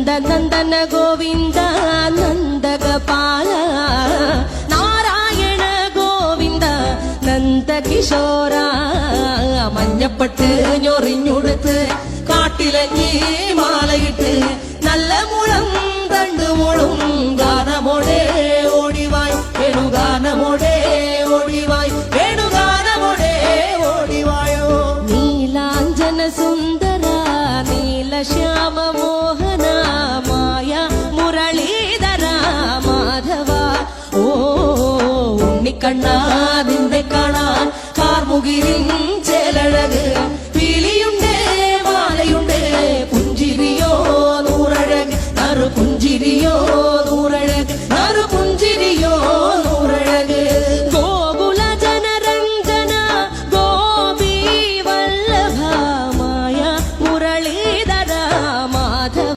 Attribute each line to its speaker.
Speaker 1: നന്ദന ഗോവിന്ദ നന്ദഗപാല നാരായണ ഗോവിന്ദ നന്ദകിശോര മഞ്ഞപ്പെട്ട് ഞൊറിഞ്ഞുടുത്ത് കാട്ടിലഞ്ഞി മാലയിട്ട് നല്ല മുളം തണ്ടുമുളും ഗാനമോടെ ഓടിവായ് വേണുഗാനമോടെ ഓടിവായ് വേണുഗാനമോടെ ഓടിവായോ നീലാഞ്ജന സുന്ദര നീലശ്യാമ മോഹന മായ മുരളീധര മാധവ ഓ ഉണ്ണിക്കണ്ണ നിന്നെ കാണാൻ കാർമുകിലിൻ